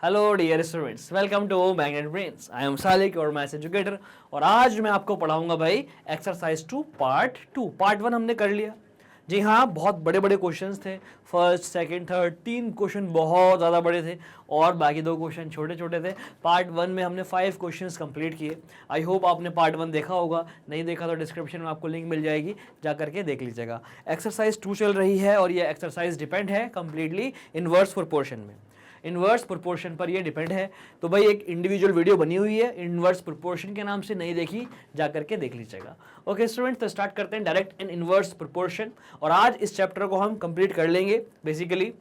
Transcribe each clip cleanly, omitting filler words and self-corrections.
Hello dear students, welcome to Magnet Brains. I am Salik और maths educator. और आज मैं आपको पढ़ाऊंगा भाई एक्सरसाइज 2 पार्ट 2। पार्ट 1 हमने कर लिया। जी हाँ, बहुत बड़े बड़े क्वेश्चंस थे। फर्स्ट, सेकंड, थर्ड, 3 क्वेश्चन बहुत ज़्यादा बड़े थे और बाकी 2 क्वेश्चन छोटे छोटे थे। पार्ट 1 में हमने 5 क्वेश्चंस कंप्लीट किए। आई होप आपने पार्ट 1 देखा होगा। नहीं देखा तो डिस्क्रिप्शन में आपको लिंक मिल जाएगी, जा करके देख लीजिएगा। एक्सरसाइज 2 चल रही है और ये एक्सरसाइज डिपेंड है कंप्लीटली इनवर्स प्रोपोर्शन में। इनवर्स प्रोपोर्शन पर ये डिपेंड है। तो भाई एक इंडिविजुअल वीडियो बनी हुई है इनवर्स प्रोपोर्शन के नाम से, नहीं देखी जा करके देख लीजिएगा। ओके स्टूडेंट, तो स्टार्ट करते हैं डायरेक्ट इन इनवर्स प्रोपोर्शन। और आज इस चैप्टर को हम कंप्लीट कर लेंगे। बेसिकली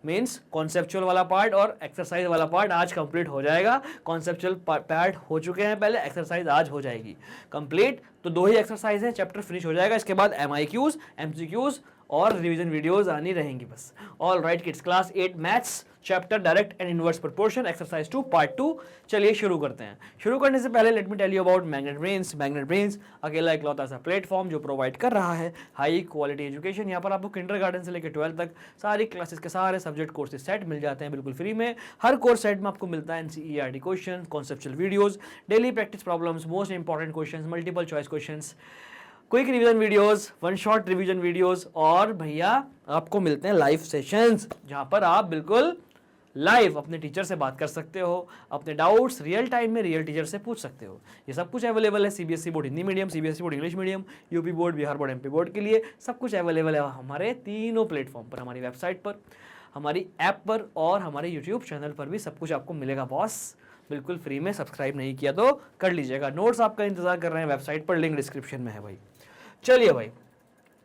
मीन्स कॉन्सेप्चुअल वाला पार्ट और एक्सरसाइज वाला पार्ट आज कंप्लीट हो जाएगा। कॉन्सेप्चुअल पार्ट हो चुके हैं पहले, एक्सरसाइज आज हो जाएगी कंप्लीट। तो 2 ही एक्सरसाइज है, चैप्टर फिनिश हो जाएगा। इसके बाद MIQs, MCQs और रिवीजन वीडियोस आनी रहेंगी बस। All right kids, class 8 maths chapter direct and inverse proportion exercise 2 part 2। चलिए शुरू करते हैं। शुरू करने से पहले let me tell you about Magnet Brains. Magnet Brains अकेला इकलौता सा प्लेटफॉर्म जो प्रोवाइड कर रहा है हाई क्वालिटी एजुकेशन। यहाँ पर आपको किंडरगार्टन से लेकर 12 तक सारी क्लासेस के सारे सब्जेक्ट कोर्सेज सेट मिल जाते हैं बिल्कुल फ्री में। हर कोर्स सेट में आपको मिलता है NCERT question, conceptual videos, daily practice problems, most important question, multiple choice question, quick revision videos, 1 shot revision videos और भैया आपको मिलते हैं लाइव सेशंस जहां पर आप बिल्कुल लाइव अपने टीचर से बात कर सकते हो, अपने डाउट्स रियल टाइम में रियल टीचर से पूछ सकते हो। ये सब कुछ अवेलेबल है CBSE board Hindi medium, CBSE board English medium, UP board, Bihar board, MP board के लिए सब कुछ अवेलेबल है हमारे तीनों प्लेटफॉर्म पर, हमारी वेबसाइट पर, हमारी ऐप पर और हमारे यूट्यूब चैनल पर भी सब कुछ आपको मिलेगा बॉस, बिल्कुल फ्री में। सब्सक्राइब नहीं किया तो कर लीजिएगा। नोट्स आपका इंतजार कर रहे हैं वेबसाइट पर, लिंक डिस्क्रिप्शन में है भाई। चलिए भाई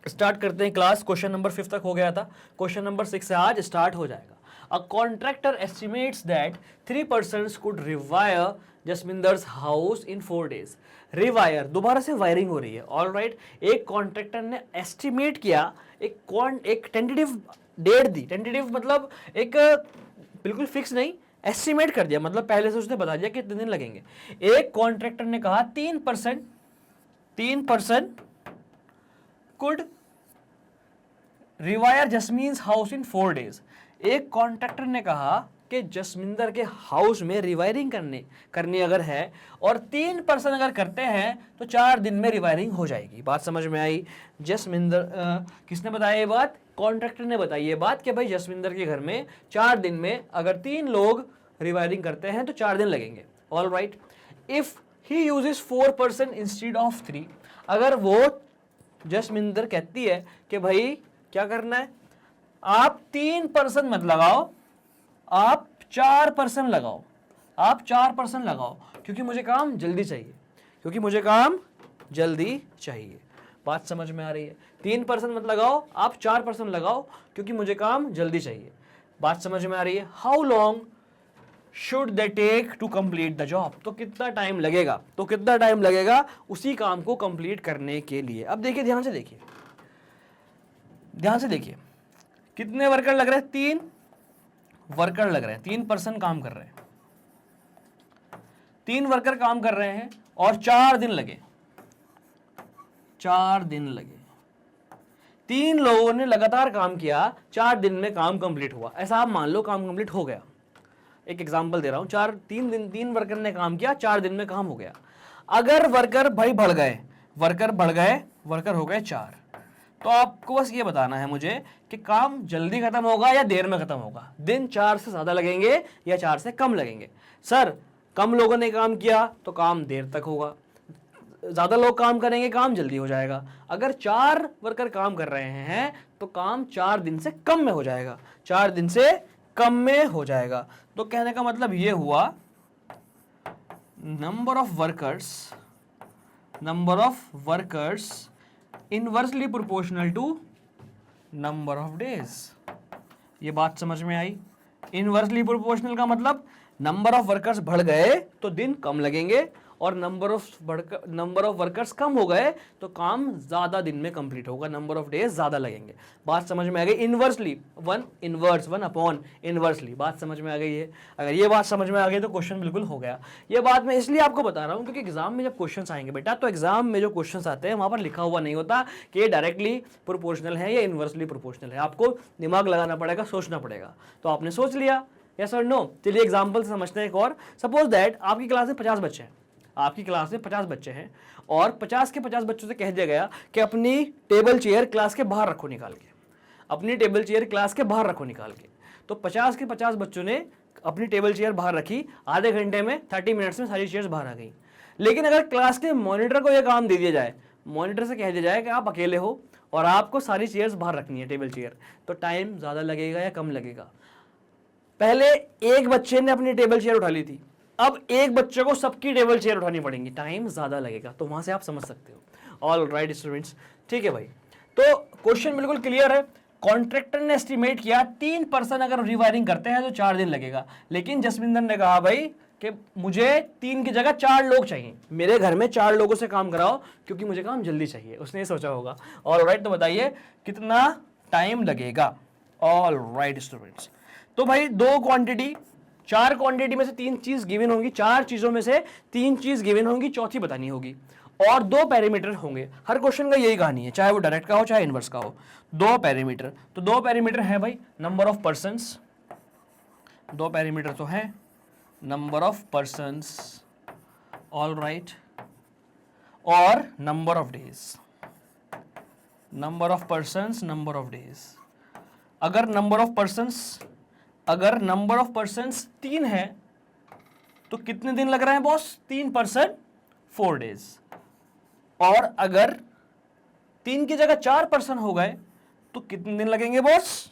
स्टार्ट करते हैं क्लास। क्वेश्चन नंबर 5 तक हो गया था, क्वेश्चन नंबर 6 से आज स्टार्ट हो जाएगा। A contractor estimates that 3 persons could rewire Jasminder's house in 4 days। Rewire, दोबारा से वायरिंग हो रही है। ऑल राइट, एक कॉन्ट्रैक्टर ने एस्टिमेट किया, एक टेंटेटिव डेट दी। टेंटेटिव मतलब एक बिल्कुल फिक्स नहीं, एस्टिमेट कर दिया, मतलब पहले से उसने बता दिया कितने दिन लगेंगे। एक कॉन्ट्रैक्टर ने कहा 3 person could rewire Jasmine's house in 4 days। एक कॉन्ट्रैक्टर ने कहा कि जसमिंदर के हाउस में रिवायरिंग करनी अगर है और 3 person अगर करते हैं तो 4 दिन में रिवायरिंग हो जाएगी। बात समझ में आई? जसमिंदर किसने बताया ये बात? कॉन्ट्रैक्टर ने बताई ये बात कि भाई जसमिंदर के घर में 4 दिन में अगर 3 लोग रिवायरिंग करते हैं तो 4 दिन लगेंगे। All right, if he uses 4 person instead of 3। अगर वो जसमिंदर कहती है कि भाई क्या करना है, आप 3 person मत लगाओ, आप 4 person लगाओ, आप 4 person लगाओ क्योंकि मुझे काम जल्दी चाहिए, क्योंकि मुझे काम जल्दी चाहिए। बात समझ में आ रही है? 3 person मत लगाओ, आप 4 person लगाओ क्योंकि मुझे काम जल्दी चाहिए। बात समझ में आ रही है? How long should they take to complete the job. तो कितना टाइम लगेगा, तो कितना टाइम लगेगा उसी काम को कंप्लीट करने के लिए। अब देखिए, ध्यान से देखिए, ध्यान से देखिए, कितने वर्कर लग रहे हैं? 3 वर्कर लग रहे हैं, 3 person काम कर रहे हैं, 3 वर्कर काम कर रहे हैं और 4 दिन लगे, 4 दिन लगे। 3 लोगों ने लगातार काम किया, 4 दिन में काम कंप्लीट हुआ। ऐसा आप मान लो काम कंप्लीट हो गया। एक एग्जांपल दे रहा हूं, 3 वर्कर ने काम किया, 4 दिन में काम हो गया। अगर वर्कर भाई बढ़ गए, वर्कर हो गए 4, तो आपको बस ये बताना है मुझे कि काम जल्दी खत्म होगा या देर में खत्म होगा। दिन 4 से ज्यादा लगेंगे या 4 से कम लगेंगे। सर कम लोगों ने काम किया तो काम देर तक होगा, ज्यादा लोग काम करेंगे काम जल्दी हो जाएगा। अगर 4 वर्कर काम कर रहे हैं तो काम 4 दिन से कम में हो जाएगा, 4 दिन से कम में हो जाएगा। तो कहने का मतलब ये हुआ, number of workers inversely proportional to number of days. ये बात समझ में आई? इनवर्सली प्रोपोर्शनल का मतलब नंबर ऑफ वर्कर्स बढ़ गए तो दिन कम लगेंगे और नंबर ऑफ वर्कर्स कम हो गए तो काम ज्यादा दिन में कंप्लीट होगा, नंबर ऑफ डेज ज्यादा लगेंगे। बात समझ में आ गई? Inversely, 1 upon inversely. बात समझ में आ गई है? अगर ये बात समझ में आ गई तो क्वेश्चन बिल्कुल हो गया। ये बात मैं इसलिए आपको बता रहा हूं क्योंकि एग्जाम में जब क्वेश्चन आएंगे बेटा, तो एग्जाम में जो क्वेश्चन आते हैं वहां पर लिखा हुआ नहीं होता कि ये डायरेक्टली प्रोपोर्शनल है या इनवर्सली प्रोपोर्शनल है। आपको दिमाग लगाना पड़ेगा, सोचना पड़ेगा। तो आपने सोच लिया यस और नो? चलिए एग्जांपल से समझते हैं एक और। सपोज दैट आपकी क्लास में 50 बच्चे हैं, आपकी क्लास में 50 बच्चे हैं और 50 के 50 बच्चों से कह दिया गया कि अपनी टेबल चेयर क्लास के बाहर रखो निकाल के, अपनी टेबल चेयर क्लास के बाहर रखो निकाल के। तो 50 के 50 बच्चों ने अपनी टेबल चेयर बाहर रखी, आधे घंटे में 30 मिनट्स में सारी चेयर्स बाहर आ गई। लेकिन अगर क्लास के मॉनिटर को यह काम दे दिया जाए, मॉनिटर से कह दिया जाए कि आप अकेले हो और आपको सारी चेयर्स बाहर रखनी है, टेबल चेयर, तो टाइम ज़्यादा लगेगा या कम लगेगा? पहले एक बच्चे ने अपनी टेबल चेयर उठा ली थी, अब एक बच्चे को सबकी टेबल चेयर उठानी पड़ेगी, टाइम ज़्यादा लगेगा। तो वहाँ से आप समझ सकते हो। ऑल राइट स्टूडेंट्स, ठीक है भाई। तो क्वेश्चन बिल्कुल क्लियर है। कॉन्ट्रैक्टर ने एस्टिमेट किया 3% अगर रिवायरिंग करते हैं तो 4 दिन लगेगा, लेकिन जसविंदर ने कहा भाई कि मुझे 3 की जगह 4 लोग चाहिए, मेरे घर में 4 लोगों से काम कराओ क्योंकि मुझे काम जल्दी चाहिए। उसने ये सोचा होगा। ऑल राइट, तो बताइए कितना टाइम लगेगा? ऑल राइट स्टूडेंट्स, तो भाई 2 क्वांटिटी, 4 क्वांटिटी में से 3 चीज गिवन होंगी, 4 चीजों में से 3 चीज गिवन होंगी, चौथी बतानी होगी, और 2 पैरामीटर होंगे। हर क्वेश्चन का यही कहानी है, चाहे वो डायरेक्ट का हो चाहे इनवर्स का हो। 2 पैरामीटर, तो 2 पैरामीटर है भाई नंबर ऑफ पर्सन्स, 2 पैरामीटर तो है number of persons, all right, और number of days, number of persons, number of days. अगर नंबर ऑफ पर्सन्स 3 है तो कितने दिन लग रहे हैं बॉस? 3% 4 डेज। और अगर 3 की जगह 4% हो गए तो कितने दिन लगेंगे बॉस?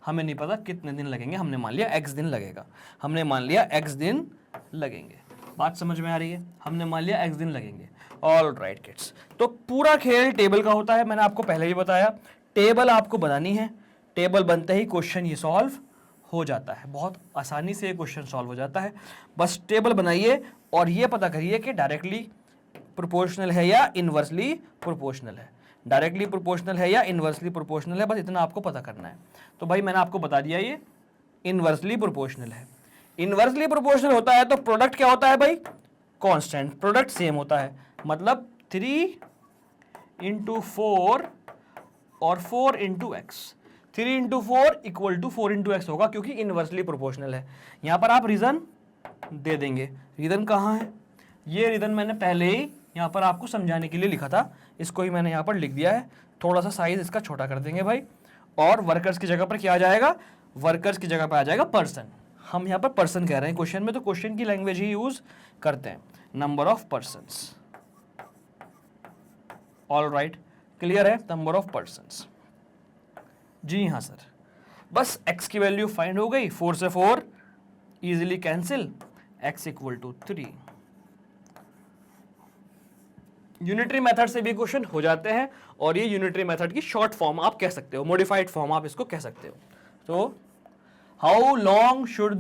हमें नहीं पता कितने दिन लगेंगे, हमने मान लिया x दिन लगेगा, हमने मान लिया x दिन लगेंगे। बात समझ में आ रही है? हमने मान लिया x दिन लगेंगे। ऑल राइट किड्स, तो पूरा खेल टेबल का होता है, मैंने आपको पहले ही बताया। टेबल आपको बनानी है, टेबल बनते ही क्वेश्चन ये सॉल्व हो जाता है, बहुत आसानी से क्वेश्चन सॉल्व हो जाता है। बस टेबल बनाइए और ये पता करिए कि डायरेक्टली प्रोपोर्शनल है या इनवर्सली प्रोपोर्शनल है, डायरेक्टली प्रोपोर्शनल है या इनवर्सली प्रोपोर्शनल है, बस इतना आपको पता करना है। तो भाई मैंने आपको बता दिया ये इनवर्सली प्रोपोर्शनल है। इनवर्सली प्रोपोर्शनल होता है तो प्रोडक्ट क्या होता है भाई? कांस्टेंट, प्रोडक्ट सेम होता है, मतलब 3 × 4 और 4 × x, 3 × 4 = 4 × x होगा क्योंकि इनवर्सली प्रोपोर्शनल है। यहां पर आप रीजन दे देंगे। रीजन कहाँ है? ये रीजन मैंने पहले ही यहाँ पर आपको समझाने के लिए लिखा था, इसको ही मैंने यहाँ पर लिख दिया है। थोड़ा सा साइज इसका छोटा कर देंगे भाई, और वर्कर्स की जगह पर क्या आ जाएगा? वर्कर्स की जगह पर आ जाएगा पर्सन। हम यहाँ पर पर्सन कह रहे हैं क्वेश्चन में, तो क्वेश्चन की लैंग्वेज ही यूज करते हैं, number of persons. All right, clear है? Number of persons. जी हाँ सर, बस x की वैल्यू फाइंड हो गई, 4 से 4 easily cancel, x = 3। Unitary method से भी क्वेश्चन हो जाते हैं, और ये यूनिटरी मेथड की शॉर्ट फॉर्म आप कह सकते हो, मॉडिफाइड फॉर्म आप इसको कह सकते हो। तो how long should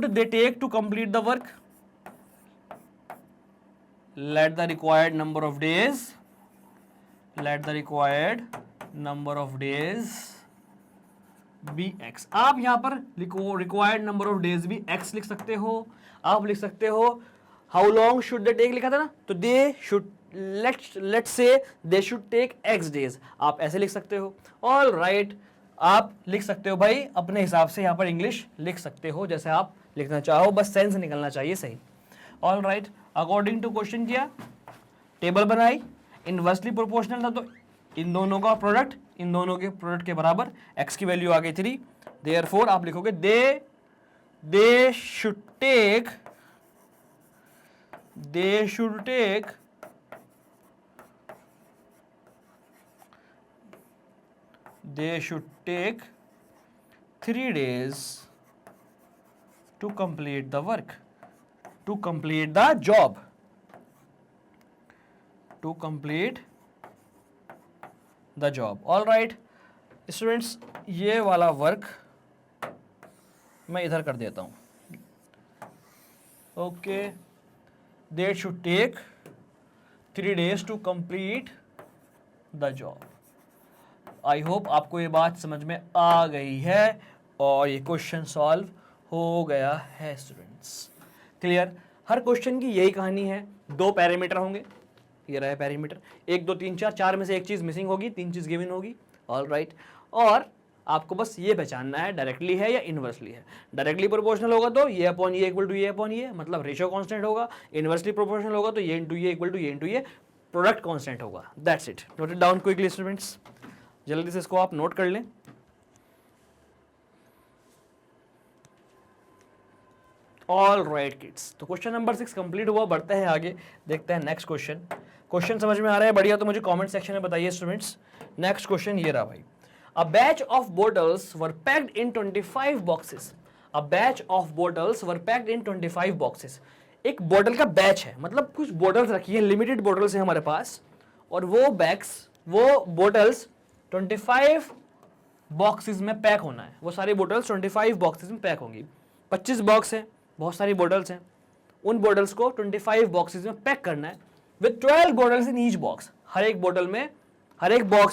they take to complete the work? Let the required number of days be x। आप यहां पर रिक्वायर्ड नंबर ऑफ डेज भी x लिख सकते हो, आप लिख सकते हो how long should they take लिखा था ना, तो they should let's say they should take x days, आप ऐसे लिख सकते हो। ऑल राइट, आप लिख सकते हो भाई अपने हिसाब से, यहाँ पर इंग्लिश लिख सकते हो जैसे आप लिखना चाहो, बस सेंस निकलना चाहिए सही। All right, according to question किया, टेबल बनाई, इनवर्सली प्रोपोर्शनल था तो इन दोनों का प्रोडक्ट इन दोनों के प्रोडक्ट के बराबर, x की वैल्यू आ गई 3, देयरफॉर आप लिखोगे they should take they should take 3 days to complete the work, to complete the job, to complete the job. All right students, ये वाला वर्क मैं इधर कर देता हूँ। Okay, they should take 3 days to complete the job. I hope आपको ये बात समझ में आ गई है और ये क्वेश्चन सॉल्व हो गया है स्टूडेंट्स। क्लियर? हर क्वेश्चन की यही कहानी है, 2 पैरामीटर होंगे, ये रहा पैरामीटर, 1 2 3 4, 4 में से एक चीज़ मिसिंग होगी, 3 चीज़ गिवन होगी। ऑल राइट, और आपको बस ये पहचानना है डायरेक्टली है या इनवर्सली है। डायरेक्टली प्रोपोर्शनल होगा तो ये अपॉन ये इक्वल टू ये अपॉन ये, मतलब रेशियो कांस्टेंट होगा। इनवर्सली प्रोपोर्शनल होगा तो ये इंटू ये इक्वल टू ये इंटू ये, प्रोडक्ट कांस्टेंट होगा। That's it, note it down quickly students, जल्दी से इसको आप नोट कर लें। ऑल राइट किड्स, तो क्वेश्चन नंबर 6 कंप्लीट हुआ। बढ़ते हैं आगे, देखते हैं नेक्स्ट क्वेश्चन। क्वेश्चन समझ में आ रहा है बढ़िया तो मुझे कमेंट सेक्शन में बताइए स्टूडेंट्स। नेक्स्ट क्वेश्चन ये रहा भाई, a batch of bottles were packed in 25 boxes. A batch of bottles were packed in 25 boxes. एक बोतल का बैच है, मतलब कुछ बोटल्स रखी है, लिमिटेड बोटल्स है हमारे पास, और वो बोटल्स 25 बॉक्सेस में पैक होना है। वो सारी बोटल्स 25 बॉक्सेस में पैक होंगी। 25 बॉक्स है, बहुत सारी बोटल्स हैं, उन बोटल्स को 25 बॉक्सेस में पैक करना है with 12 bottles in each box. हर एक बॉक्स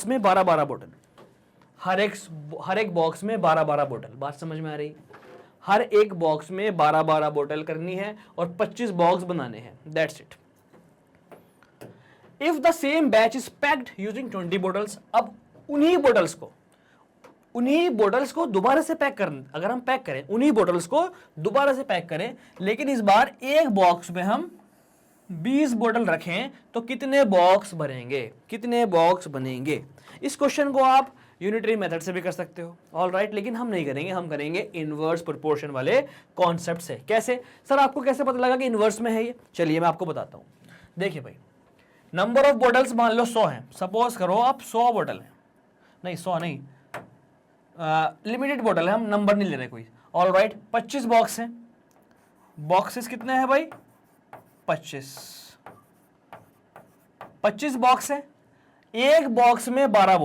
में 12-12 बोतल, हर एक बॉक्स में 12-12 बोतल। बात समझ में आ रही? हर एक बॉक्स में 12-12 बोतल करनी है और 25 बॉक्स बनाने हैं। That's it. If the same batch is packed using 20 bottles, अब उन्हीं बोटल्स को दोबारा से पैक करना। अगर हम पैक करें, उन्हीं बोटल्स को दोबारा से पैक करें, लेकिन इस बार एक बॉक्स में हम 20 बोतल रखें, तो कितने बॉक्स बनेंगे? इस क्वेश्चन को आप यूनिटरी मेथड से भी कर सकते हो, ऑल राइट, लेकिन हम नहीं करेंगे, हम करेंगे इनवर्स प्रोपोर्शन वाले कॉन्सेप्ट से। कैसे सर, आपको कैसे पता लगा कि इनवर्स में है ये? चलिए मैं आपको बताता हूं। देखिए भाई, नंबर ऑफ बोटल्स मान लो 100 है, सपोज करो आप 100 बोतल है, नहीं 100 नहीं, लिमिटेड बोतल है, हम नंबर नहीं ले रहे कोई, ऑल राइट। 25 बॉक्स हैं, बॉक्सेस कितने हैं भाई? 25 बॉक्स है, एक बॉक्स में 12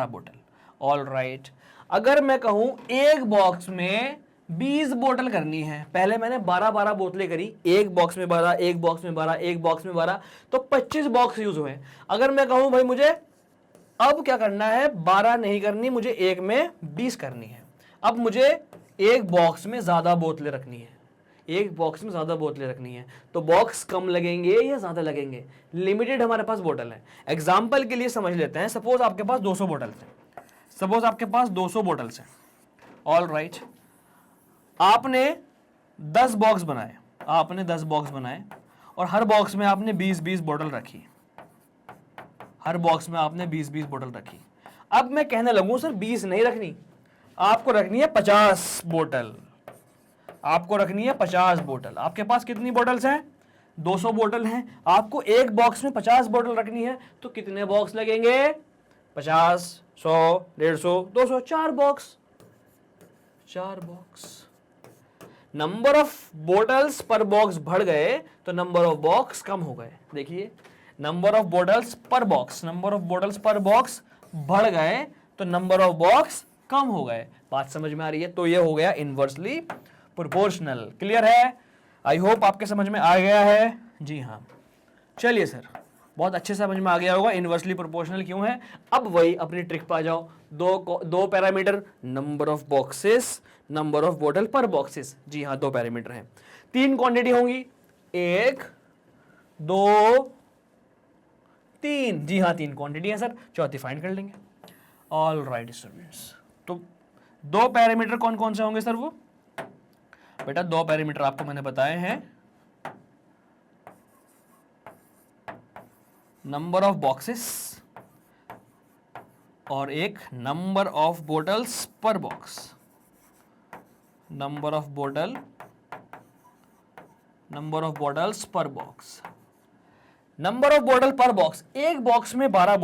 बोतल, ऑल राइट। अगर मैं कहूं एक बॉक्स में 20 बोतल करनी है, पहले मैंने 12-12 बोतलें करी, एक बॉक्स में 12, एक बॉक्स में 12, एक बॉक्स में 12, तो 25 बॉक्स यूज हुए। अगर मैं कहूं भाई मुझे अब क्या करना है, 12 नहीं करनी, मुझे एक में 20 करनी है, अब मुझे एक बॉक्स में ज्यादा बोतलें रखनी है, तो बॉक्स कम लगेंगे या ज्यादा लगेंगे? लिमिटेड हमारे पास बोतल है। एग्जाम्पल के लिए समझ लेते हैं, सपोज आपके पास 200 बोतल्स हैं, ऑल राइट। आपने 10 बॉक्स बनाए, और हर बॉक्स में आपने 20-20 बोतल रखी, अब मैं कहने लगूं सर 20 नहीं रखनी, आपको रखनी है 50 बोतल, आपके पास कितनी बोतल्स हैं? 200 बोतल हैं, आपको एक बॉक्स में 50 बोतल रखनी है, तो कितने बॉक्स लगेंगे? 50, 100, 150, 200, 4 बॉक्स। नंबर ऑफ बोतल्स पर बॉक्स बढ़ गए तो नंबर ऑफ बॉक्स कम हो गए। देखिए, नंबर ऑफ बोतल्स पर बॉक्स बढ़ गए तो नंबर ऑफ बॉक्स कम हो गए। बात समझ में आ रही है? तो ये हो गया इनवर्सली प्रोपोर्शनल। क्लियर है? आई होप आपके समझ में आ गया है। जी हाँ, चलिए सर, बहुत अच्छे से समझ में आ गया होगा इनवर्सली प्रोपोर्शनल क्यों है। अब वही अपनी ट्रिक पे आ जाओ। दो parameter, number of boxes, number of बोतल पर बॉक्सेस। जी हाँ, 2 पैरामीटर हैं, 3 क्वांटिटी होंगी, 1, 2, 3। जी हाँ, 3 क्वांटिटी है सर, चौथी फाइंड कर लेंगे। ऑल राइट स्टूडेंट्स, तो 2 पैरामीटर कौन कौन से होंगे सर? वो बेटा 2 पैरामीटर आपको मैंने बताए हैं, नंबर ऑफ बॉक्सेस और एक number of bottles per box. Number of bottles per box. Number of बोतल पर बॉक्स, एक बॉक्स में 12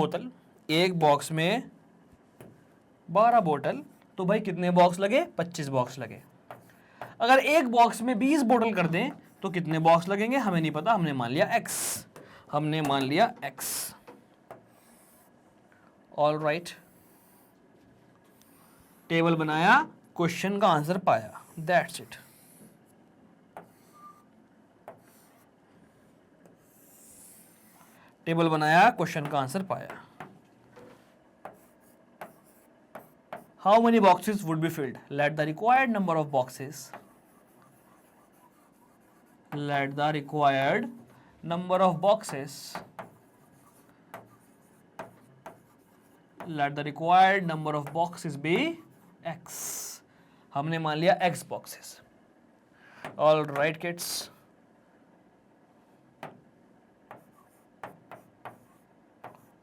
बोतल, तो भाई कितने बॉक्स लगे? 25 बॉक्स लगे। अगर एक बॉक्स में 20 बोतल कर दें तो कितने बॉक्स लगेंगे? हमें नहीं पता, हमने मान लिया x। ऑल राइट, टेबल बनाया, क्वेश्चन का आंसर पाया, दैट्स इट। टेबल बनाया, क्वेश्चन का आंसर पाया। How many boxes would be filled? Let the required number of boxes let the required number of boxes be x, हमने मान लिया x boxes. All right kids,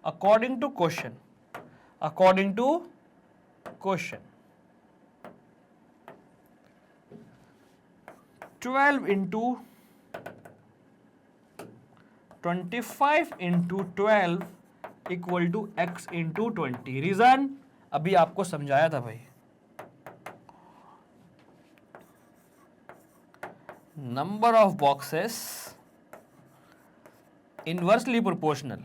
according to question 12 into 25 into 12 equal to x into 20। Reason अभी आपको समझाया था भाई, number of boxes inversely proportional,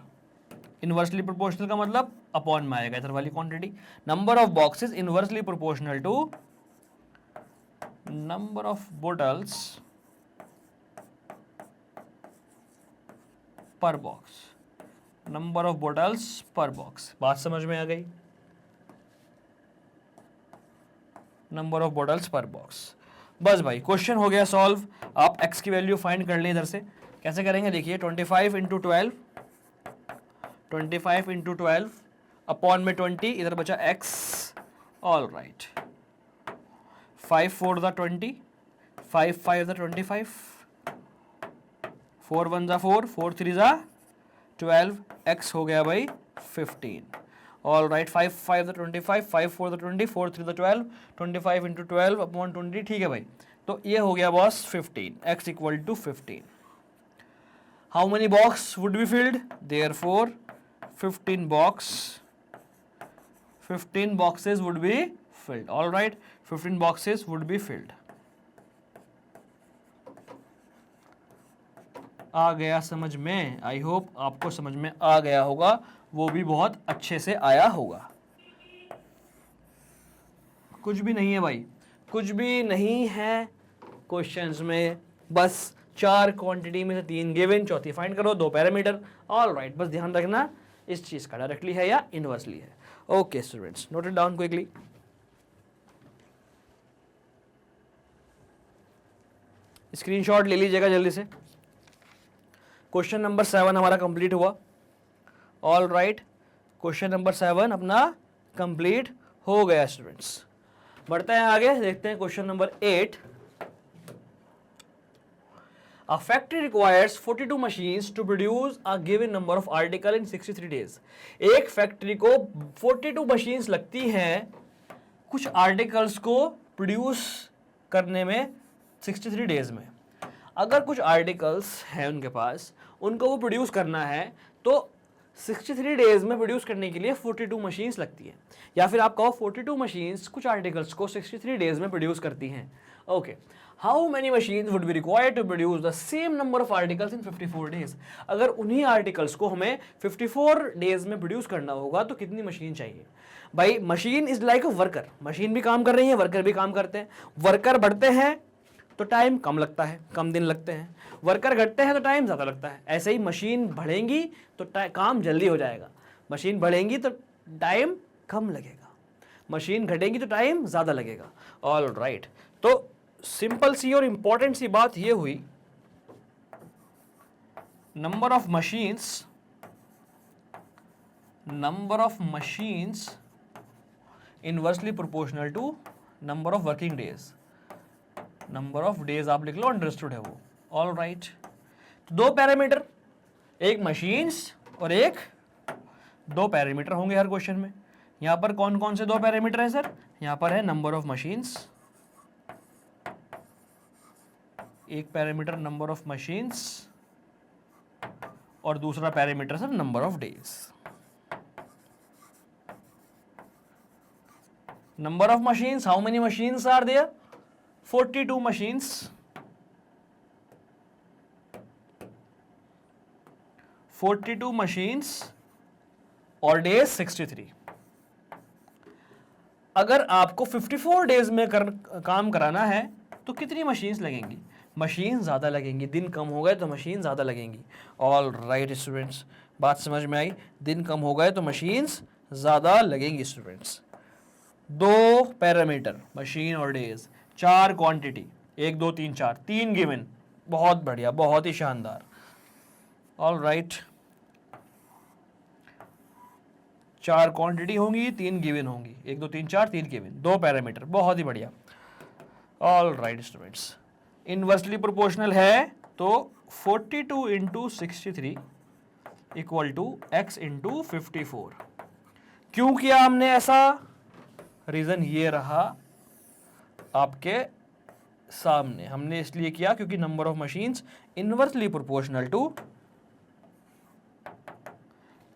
inversely proportional का मतलब अपॉन में आएगा इधर वाली quantity. Number of boxes inversely proportional to number of bottles per box, number of bottles per box. बात समझ में आ गई? Number of bottles per box. बस भाई क्वेश्चन हो गया सॉल्व। आप x की वैल्यू फाइंड कर लें इधर से। कैसे करेंगे देखिए, 25 इंटू 12, 25 इंटू 12 अपॉन में 20, इधर बचा x। ऑल राइट, 5 4 द 20, 5 5 द 25, 4 1 द 4, 4 3 द 12, x हो गया भाई 15। ऑल राइट, 5 5 द 25, 5 4 द 20, 4 3 द 12, 25 इंटू 12 अपॉन 20, ठीक है भाई। तो ये हो गया boss 15, x equal to 15। How many box would be filled? Therefore 15 boxes would be filled. All right, 15 boxes would be filled. आ गया समझ में? आई होप आपको समझ में आ गया होगा, वो भी बहुत अच्छे से आया होगा। कुछ भी नहीं है भाई, कुछ भी नहीं है क्वेश्चंस में, बस 4 क्वांटिटी में से 3 गिवन, चौथी फाइंड करो, 2 पैरामीटर। ऑल राइट, बस ध्यान रखना इस चीज का डायरेक्टली है या इनवर्सली है। Okay students, note it down quickly. Screenshot ले लीजिएगा जल्दी से। क्वेश्चन नंबर 7 हमारा कंप्लीट हुआ। ऑल राइट, क्वेश्चन नंबर 7 अपना कंप्लीट हो गया स्टूडेंट्स। बढ़ते हैं आगे, देखते हैं question number 8। A factory requires 42 machines to produce a given number of article in 63 days. एक फैक्ट्री को 42 मशीन्स लगती हैं कुछ आर्टिकल्स को प्रोड्यूस करने में 63 डेज में। अगर कुछ आर्टिकल्स हैं उनके पास, उनको वो प्रोड्यूस करना है तो 63 डेज में प्रोड्यूस करने के लिए 42 मशीन्स लगती है। या फिर आप कहो 42 मशीन्स कुछ आर्टिकल्स को 63 डेज में प्रोड्यूस करती हैं। Okay, how many machines would be required to produce the same number of articles in 54 days. अगर उन्हीं आर्टिकल्स को हमें 54 डेज में प्रोड्यूस करना होगा तो कितनी मशीन चाहिए? भाई machine is like a worker, machine भी काम कर रही है, वर्कर भी काम करते हैं। वर्कर बढ़ते हैं तो टाइम कम लगता है, कम दिन लगते हैं। वर्कर घटते हैं तो टाइम ज़्यादा लगता है। ऐसे ही मशीन बढ़ेंगी तो काम जल्दी हो जाएगा, मशीन बढ़ेंगी तो टाइम कम लगेगा, मशीन घटेगी तो टाइम ज़्यादा लगेगा। ऑल राइट, तो सिंपल सी और इंपॉर्टेंट सी बात ये हुई, number of machines inversely proportional to number of working days. Number of days आप लिख लो, अंडरस्टूड है वो। ऑल राइट, दो पैरामीटर, एक मशीन्स और एक दो पैरामीटर होंगे हर क्वेश्चन में। यहां पर कौन कौन से दो पैरामीटर है सर? यहां पर है नंबर ऑफ मशीन्स, एक पैरामीटर नंबर ऑफ मशीन्स और दूसरा parameter sir number of days. Number of machines, how many machines are there? 42 machines. 42 machines और डेज 63। अगर आपको 54 डेज में काम कराना है तो कितनी मशीन्स लगेंगी? मशीन ज़्यादा लगेंगी, दिन कम हो गए तो मशीन ज़्यादा लगेंगी। ऑल राइट स्टूडेंट्स, बात समझ में आई? दिन कम हो गए तो मशीन्स ज़्यादा लगेंगी स्टूडेंट्स। दो पैरामीटर मशीन और डेज, 4 क्वांटिटी, 1 2 3 4, 3 गिवन, बहुत बढ़िया, बहुत ही शानदार। ऑल राइट, 4 क्वांटिटी होंगी, 3 गिवन होंगी, 1 2 3 4 3 गिवन, 2 पैरामीटर, बहुत ही बढ़िया। All right students, inversely proportional है तो 42 into 63 equal to x into 54। क्यों किया हमने ऐसा? रीजन ये रहा आपके सामने, हमने इसलिए किया क्योंकि number of machines inversely proportional to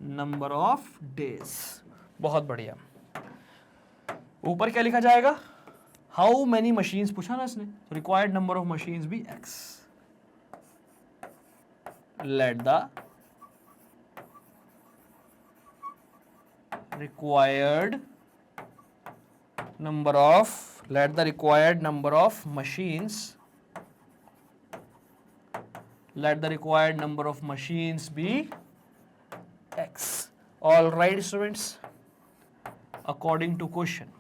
number of days. बहुत बढ़िया। ऊपर क्या लिखा जाएगा? हाउ मेनी मशीन्स पूछा ना इसने, रिक्वायर्ड नंबर ऑफ मशीन्स भी x, let the required number of machines, let the required number of machines be x. All right students, according to question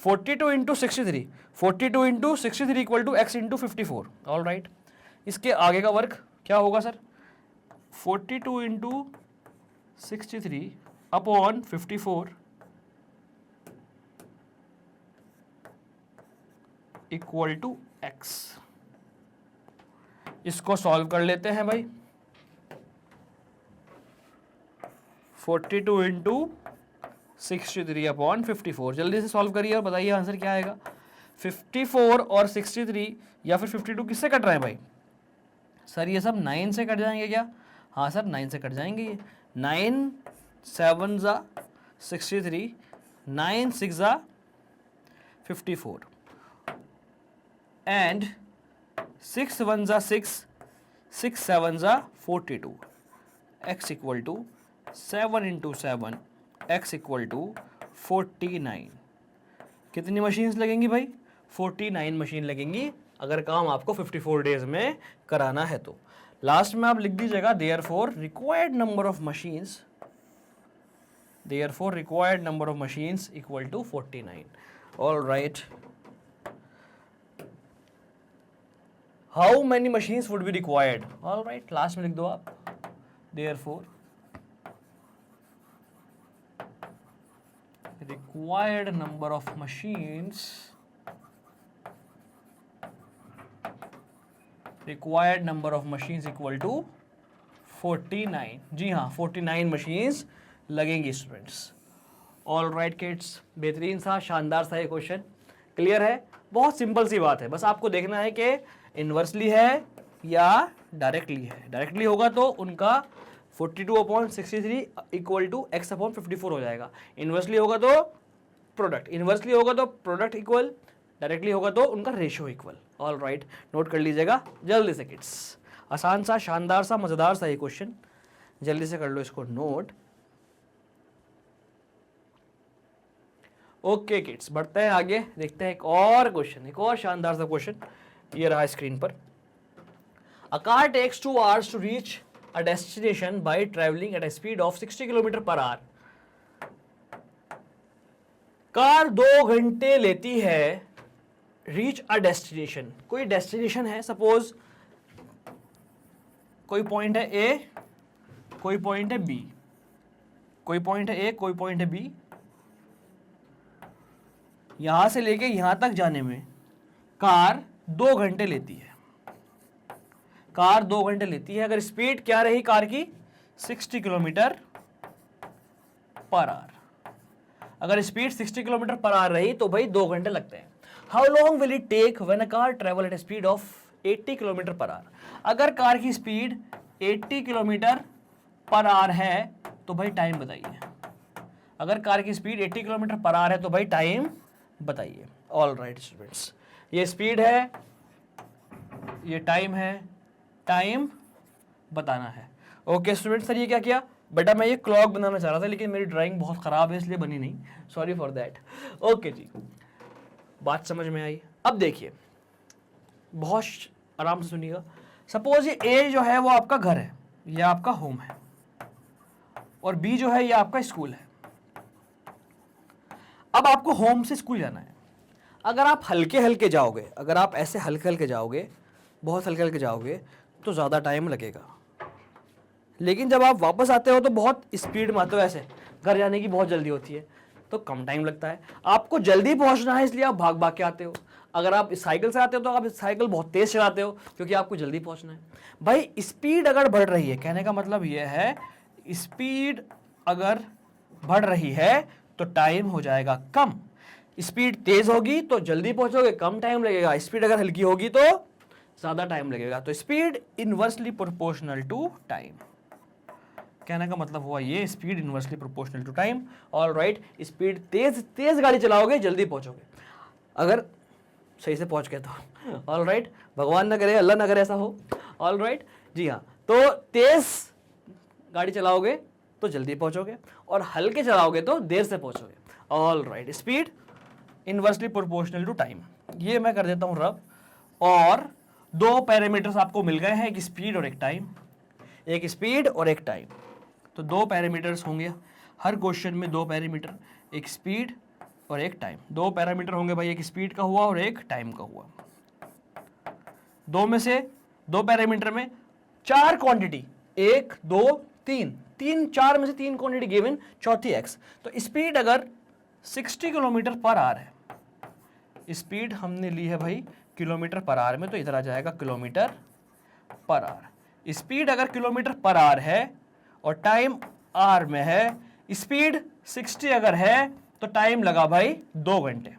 42 into 63, 42 into 63 equal to x into 54. All right, इसके आगे का work क्या होगा sir? 42 into 63 upon 54 equal to x। इसको solve कर लेते हैं भाई। 42 इंटू 63 अपॉन 54, जल्दी से सॉल्व करिए और बताइए आंसर क्या आएगा। 54 और 63 या फिर 52 किससे कट रहे हैं भाई? सर ये सब 9 से कट जाएंगे क्या? हाँ सर 9 से कट जाएंगे। ये 9 7 ज़ा 63, 9 6 ज़ा 54 एंड 6 1 ज़ा 6, 6 7 ज़ा 42, x equal to 7 into 7, x equal to 49। कितनी मशीन्स लगेंगी भाई? 49 मशीन लगेंगी अगर काम आपको 54 डेज में कराना है तो। लास्ट में आप लिख दीजिएगा therefore required number of machines, therefore required number of machines equal to 49. All right, how many machines would be required? All right, last में लिख दो आप therefore required number of machines equal to 49। जी हाँ 49 machines लगेंगी students. All right kids, बेहतरीन सा शानदार सा ये क्वेश्चन। क्लियर है? बहुत सिंपल सी बात है, बस आपको देखना है कि इनवर्सली है या डायरेक्टली है। डायरेक्टली होगा तो उनका 42 upon 63 equal to x upon 54 हो जाएगा। इनवर्सली होगा तो प्रोडक्ट, इनवर्सली होगा तो प्रोडक्ट इक्वल, डायरेक्टली होगा तो उनका ratio equal. All right, note कर लीजिएगा जल्दी से किड्स। आसान सा, शानदार सा, मज़ेदार सा ये क्वेश्चन, जल्दी से कर लो इसको नोट। ओके किड्स, बढ़ते हैं आगे, देखते हैं एक और क्वेश्चन, एक और शानदार सा क्वेश्चन। ये रहा स्क्रीन पर। A car takes 2 hours to reach a destination by travelling at a speed of 60 kilometre per hour. Car 2 घंटे लेती है रीच अ डेस्टिनेशन। कोई डेस्टिनेशन है, सपोज कोई पॉइंट है ए, कोई पॉइंट है बी, कोई पॉइंट है ए, कोई पॉइंट है बी। यहां से लेके यहां तक जाने में कार 2 घंटे लेती है। कार 2 घंटे लेती है। अगर स्पीड क्या रही कार की? 60 किलोमीटर पर आवर। अगर स्पीड 60 किलोमीटर पर आवर रही तो भाई 2 घंटे लगते हैं। How long will it take when a car travel at a speed of 80 kilometre per hour. अगर कार की स्पीड 80 किलोमीटर पर आवर है तो भाई टाइम बताइए। अगर कार की स्पीड 80 किलोमीटर पर आवर है तो भाई टाइम बताइए। ऑल राइट स्टूडेंट्स, ये स्पीड है, ये टाइम है, टाइम बताना है। ओके स्टूडेंट्स, सर ये क्या किया बेटा? मैं ये क्लॉक बनाना चाह रहा था लेकिन मेरी ड्राइंग बहुत ख़राब है इसलिए बनी नहीं, सॉरी फॉर दैट। ओके जी, बात समझ में आई। अब देखिए, बहुत आराम से सुनिएगा। सपोज ये ए जो है वो आपका घर है, ये आपका होम है, और बी जो है ये आपका स्कूल है। अब आपको होम से स्कूल जाना है। अगर आप हल्के हल्के जाओगे, अगर आप ऐसे हल्के हल्के जाओगे, बहुत हल्के हल्के जाओगे तो ज़्यादा टाइम लगेगा। लेकिन जब आप वापस आते हो तो बहुत स्पीड में आते हो, ऐसे घर जाने की बहुत जल्दी होती है तो कम टाइम लगता है। आपको जल्दी पहुंचना है इसलिए आप भाग भाग के आते हो। अगर आप साइकिल से आते हो तो आप साइकिल बहुत तेज चलाते हो क्योंकि आपको जल्दी पहुंचना है। भाई स्पीड अगर बढ़ रही है, कहने का मतलब यह है स्पीड अगर बढ़ रही है तो टाइम हो जाएगा कम। स्पीड तेज होगी तो जल्दी पहुंचोगे, कम टाइम लगेगा। स्पीड अगर हल्की होगी तो ज्यादा टाइम लगेगा। तो speed inversely proportional to time, कहने का मतलब हुआ ये, speed inversely proportional to time. All right, speed तेज तेज गाड़ी चलाओगे जल्दी पहुंचोगे, अगर सही से पहुंच गए तो। ऑल राइट, भगवान ना करे, अल्लाह ना करे ऐसा हो। ऑल राइट, जी हाँ, तो तेज गाड़ी चलाओगे तो जल्दी पहुंचोगे और हल्के चलाओगे तो देर से पहुंचोगे। All right, speed inversely proportional to time, ये मैं कर देता हूं रब। और दो पैरामीटर्स आपको मिल गए हैं, एक स्पीड और एक टाइम, एक स्पीड और एक टाइम। तो दो पैरामीटर्स होंगे हर क्वेश्चन में, दो पैरामीटर, एक स्पीड और एक टाइम। दो पैरामीटर होंगे भाई, एक स्पीड का हुआ और एक टाइम का हुआ। दो में से, दो पैरामीटर में चार क्वांटिटी, एक दो तीन, तीन चार में से तीन क्वांटिटी गिवन, चौथी एक्स। तो स्पीड अगर 60 किलोमीटर पर आवर है, स्पीड हमने ली है भाई किलोमीटर पर आवर में, तो इधर आ जाएगा किलोमीटर पर आवर। स्पीड अगर किलोमीटर पर आवर है और टाइम आर में है, स्पीड 60 अगर है तो टाइम लगा भाई 2 घंटे।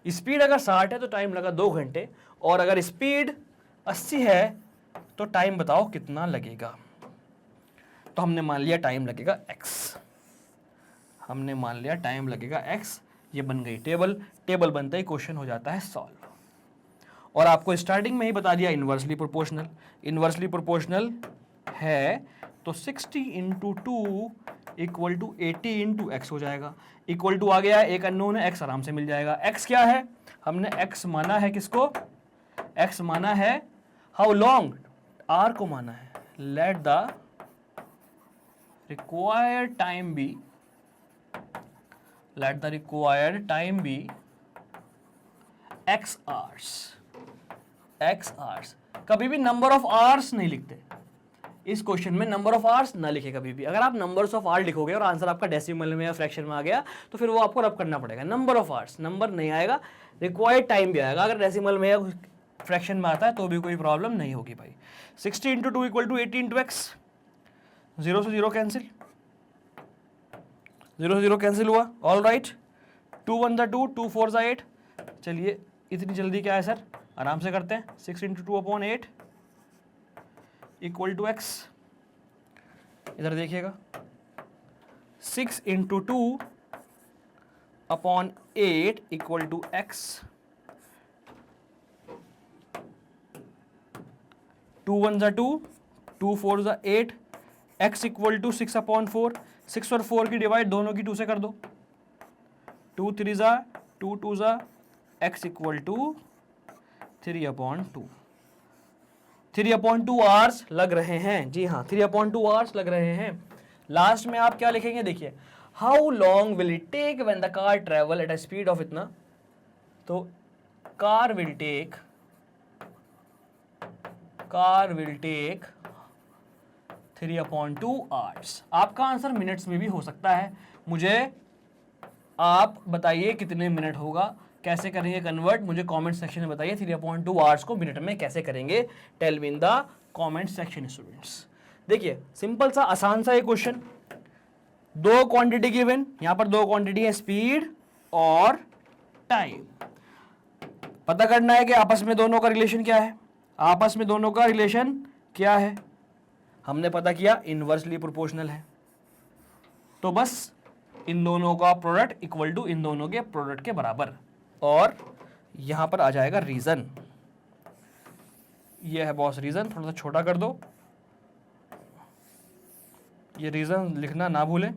स्पीड अगर 60 है तो टाइम लगा 2 घंटे, और अगर स्पीड 80 है तो टाइम बताओ कितना लगेगा। तो हमने मान लिया टाइम लगेगा x, हमने मान लिया टाइम लगेगा x। ये बन गई टेबल, टेबल बनते ही क्वेश्चन हो जाता है सॉल्व। और आपको स्टार्टिंग में ही बता दिया इनवर्सली प्रोपोर्शनल, इनवर्सली प्रोपोर्शनल है तो 60 into 2 equal to 80 into x हो जाएगा। इक्वल टू आ गया, एक अननोन है, एक्स आराम से मिल जाएगा। एक्स क्या है, हमने एक्स माना है किसको, एक्स माना है हाउ लॉन्ग, आर को माना है। Let the required time be, let the required time be x hours, x hours. कभी भी नंबर ऑफ आवर्स नहीं लिखते इस क्वेश्चन में, नंबर ऑफ आवर्स ना लिखे कभी भी। अगर आप नंबर्स ऑफ आवर लिखोगे और आंसर आपका डेसिमल में या फ्रैक्शन में आ गया तो फिर वो आपको रब करना पड़ेगा। नंबर ऑफ आवर्स, नंबर नहीं आएगा, रिक्वायर्ड टाइम भी आएगा। अगर डेसिमल में या फ्रैक्शन में आता है तो भी कोई प्रॉब्लम नहीं होगी भाई। 60 into 2 equal to 80 into x, 0 से 0 कैंसिल, 0 से 0 कैंसिल हुआ। ऑल राइट, 2 1 ज़ा 2, 2 4 ज़ा 8। चलिए इतनी जल्दी क्या है सर, आराम से करते हैं। 6 into 2 upon 8 equal to x, इधर देखिएगा 6 into 2 upon 8 equal to x. 2 1 ज़ा 2, 2 4 ज़ा 8, एक्स इक्वल टू 6 अपॉन 4। 6 और 4 की डिवाइड दोनों की 2 से कर दो, 2 3 ज़ा 2, 2 ज़ा, x equal to 3 upon 2। 3 upon 2 hours लग रहे हैं, जी हाँ 3 अपॉन 2 आवर्स लग रहे हैं। लास्ट में आप क्या लिखेंगे, देखिए how long will it take when the car travel at a speed of इतना, तो car will take 3 upon 2 hours. आपका आंसर मिनट्स में भी हो सकता है, मुझे आप बताइए कितने मिनट होगा, कैसे करेंगे कन्वर्ट, मुझे कमेंट सेक्शन में बताइए। 3 अपॉन 2 आवर्स को मिनट में कैसे करेंगे, tell me in the comment section students. देखिए सिंपल सा आसान सा ये क्वेश्चन, दो क्वांटिटी गिवन, यहां पर दो क्वांटिटी है, स्पीड और टाइम। पता करना है कि आपस में दोनों का रिलेशन क्या है, आपस में दोनों का रिलेशन क्या है। हमने पता किया इनवर्सली प्रोपोर्शनल है, तो बस इन दोनों का प्रोडक्ट इक्वल टू इन दोनों के प्रोडक्ट के बराबर। और यहां पर आ जाएगा रीजन, ये है बॉस रीजन, थोड़ा सा छोटा कर दो, ये रीजन लिखना ना भूलें,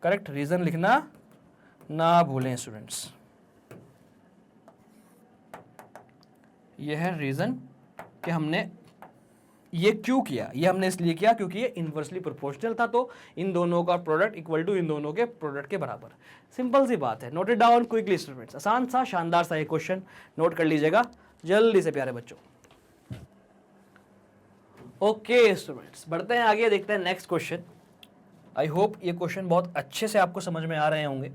करेक्ट, रीजन लिखना ना भूलें स्टूडेंट्स। ये है रीजन कि हमने ये क्यों किया, ये हमने इसलिए किया क्योंकि ये इनवर्सली प्रोपोर्शनल था, तो इन दोनों का प्रोडक्ट इक्वल टू इन दोनों के प्रोडक्ट के बराबर। सिंपल सी बात है, note it down quickly students. आसान सा शानदार सा ये क्वेश्चन नोट कर लीजिएगा जल्दी से प्यारे बच्चों। ओके स्टूडेंट्स, बढ़ते हैं आगे, देखते हैं नेक्स्ट क्वेश्चन। आई होप ये क्वेश्चन बहुत अच्छे से आपको समझ में आ रहे होंगे।